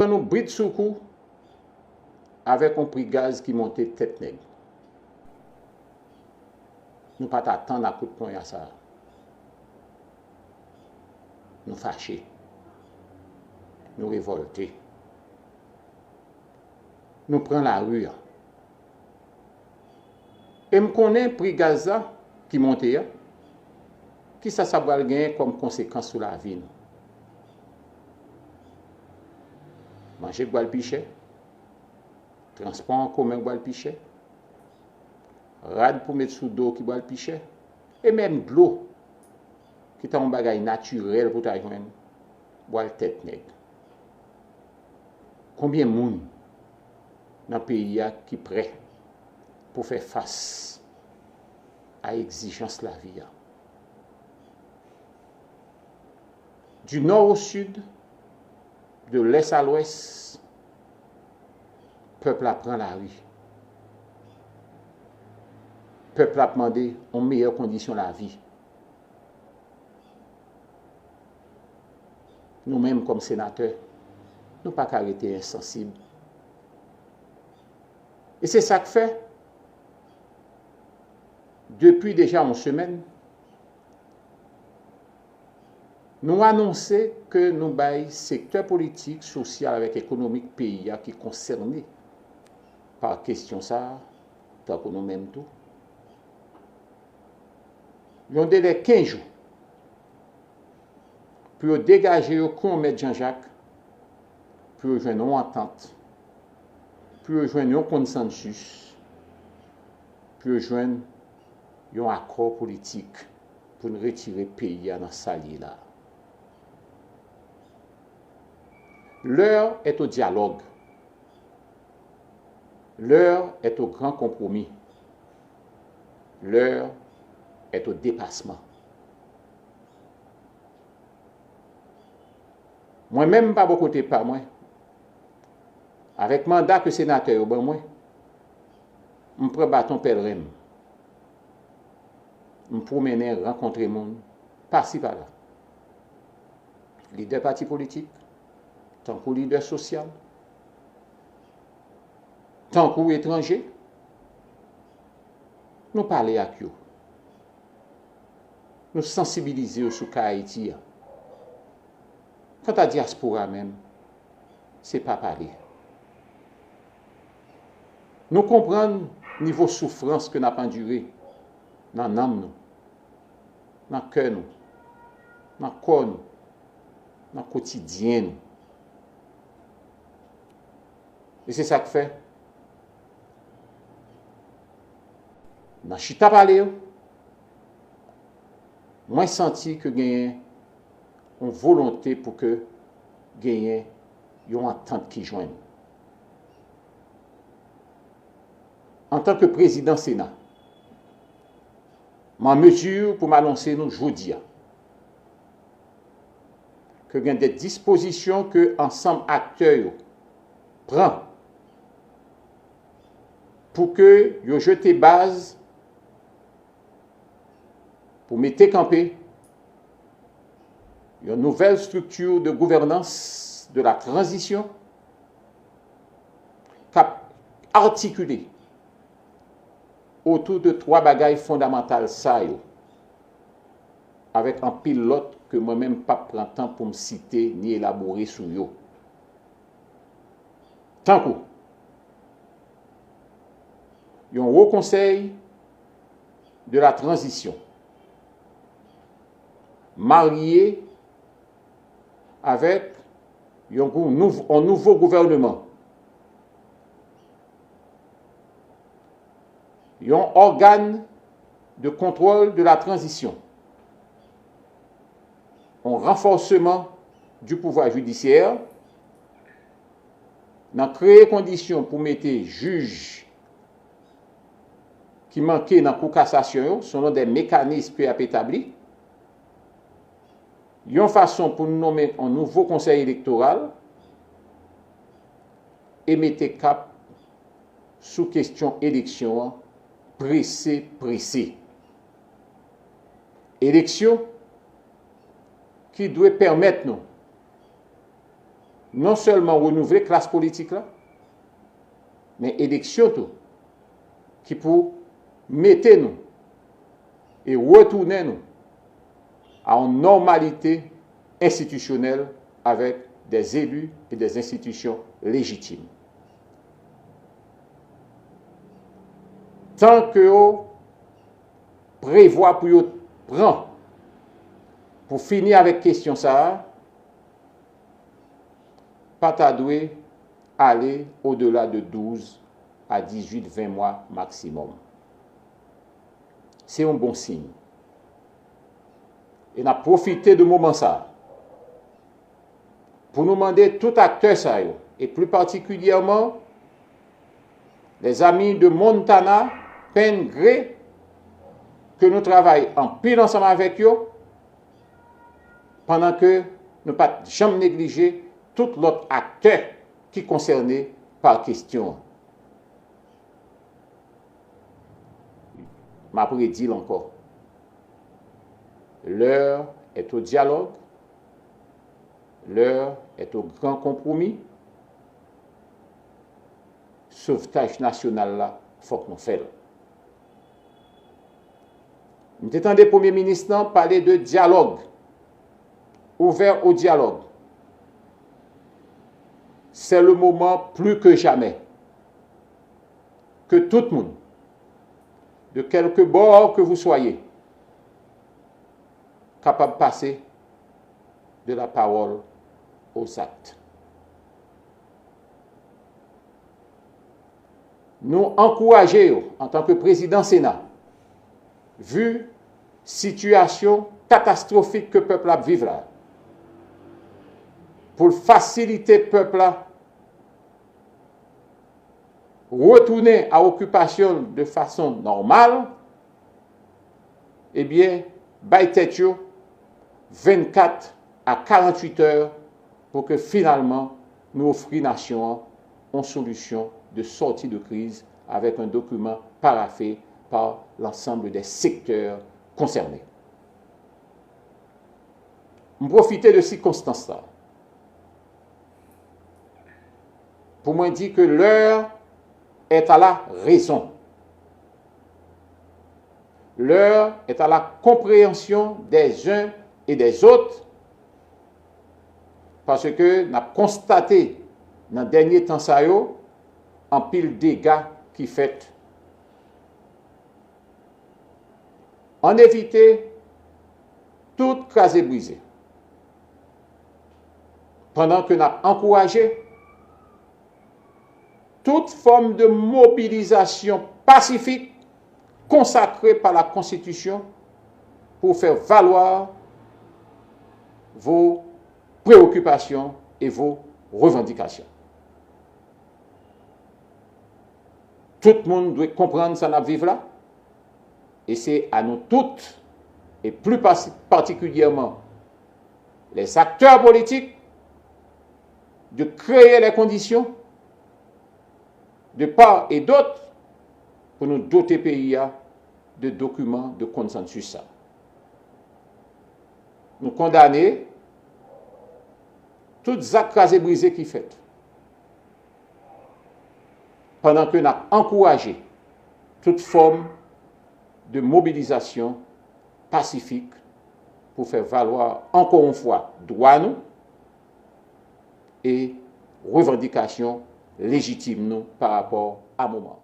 Nous bride sous coup avec un prix gaz qui montait tête nègre. Nous pas attendre à coup de poing à ça. Nous fâchés. Nous révoltés. Nous prenons la rue. Et me connais prix gaz qui montait. Qui ça va gagner comme conséquence sur la vie? Manger boire pichet, transport en commun boire pichet, rad pour mettre sous dos qui boire pichet, et même de l'eau qui est un bagage naturel pour ta joindre, boire tête nègre. Combien de monde dans le pays qui est prêt pour faire face à l'exigence de la vie? Du nord au sud, de l'est à l'ouest, le peuple apprend la rue. Le peuple a demandé en meilleures conditions la vie. Nous-mêmes, comme sénateurs, nous ne pouvons pas arrêter insensibles. Et c'est ça que fait, depuis déjà une semaine, nous annonçons que nous baillons secteur politique, social et économique pays qui est concerné par la question ça, tant que nous-mêmes tout. Nous avons délai 15 jours pour dégager le combat Jean-Jacques, pour joindre une entente, pour joindre un consensus, pour joindre un accord politique pour nous retirer le pays dans ce là. L'heure est au dialogue. L'heure est au grand compromis. L'heure est au dépassement. Moi-même, pas beaucoup de pas moi. Avec mandat que sénateur, ben moi, je prends bâton pèlerin. Je promène rencontrer le monde, par-ci par-là. Leader parti politique, tant que leader social, tant que étranger, nous parlons avec eux. Nous sensibiliser sur Haïti. Quant à la diaspora même, ce n'est pas parler. Nous comprenons le niveau de souffrance que nous avons enduré dans l'âme, dans le cœur, dans le corps, dans le quotidien. Et c'est ça que fait. Dans Chita Palais, moi j'ai senti que gagne une volonté pour que gagne une entente qui joigne. En tant que président Sénat, ma mesure pour m'annoncer nous jeudi que il y a des dispositions que ensemble acteurs prend pour que yo jete base pour mettre campé une nouvelle structure de gouvernance de la transition articulée autour de 3 bagailles fondamentales ça avec un pilote que moi-même pas prends temps pour me citer ni élaborer sur yo. Tant que un haut conseil de la transition marié avec un nouveau gouvernement, un organe de contrôle de la transition, un renforcement du pouvoir judiciaire, dans créer conditions pour mettre juges qui manquaient dans la cour cassation selon des mécanismes établis, une façon pour nous nommer un nouveau conseil électoral et mettre cap sous question élection pressé. Élection qui doit permettre nous non seulement renouveler classe politique là, mais élection tout, qui pour mettre nous et retourner nous à une normalité institutionnelle avec des élus et des institutions légitimes. Tant que vous prévoit pour prendre pour finir avec question ça, pas t'adouer aller au-delà de 12 à 18, 20 mois maximum. C'est un bon signe. Et on a profité de moment ça pour nous demander tout acteur ça, et plus particulièrement les amis de Montana, Pengré, que nous travaillons en pile ensemble avec eux, pendant que nous ne pas jamais négliger tout l'autre acteur qui est concerné par question. Ma prédit encore. L'heure est au dialogue, l'heure est au grand compromis. Sauvetage national là, il faut que nous fassions. Nous entendons le Premier ministre parler de dialogue, ouvert au dialogue. C'est le moment plus que jamais que tout le monde, de quelque bord que vous soyez, capable de passer de la parole aux actes. Nous encourageons, en tant que président Sénat, vu situation catastrophique que le peuple a vivre là, pour faciliter le peuple là, retourner à l'occupation de façon normale, eh bien, bail tête 24 à 48 heures pour que finalement nous offrions nation une solution de sortie de crise avec un document paraphé par l'ensemble des secteurs concernés. Je profite de ces circonstances-là pour moi dire que l'heure est à la raison. L'heure est à la compréhension des uns et des autres, parce que nous avons constaté dans le dernier temps ça en pile dégâts qui fait. On éviter toute crasée brisée. Pendant que nous avons encouragé toute forme de mobilisation pacifique consacrée par la Constitution pour faire valoir vos préoccupations et vos revendications. Tout le monde doit comprendre ça dans vivre là. Et c'est à nous toutes, et plus particulièrement les acteurs politiques, de créer les conditions de part et d'autre pour nous doter pays de documents de consensus. Nous condamner toutes actes crasés brisés qui fait. Pendant que nous avons encouragé toute forme de mobilisation pacifique pour faire valoir encore une fois droit nous et revendications légitimes nous par rapport à un moment.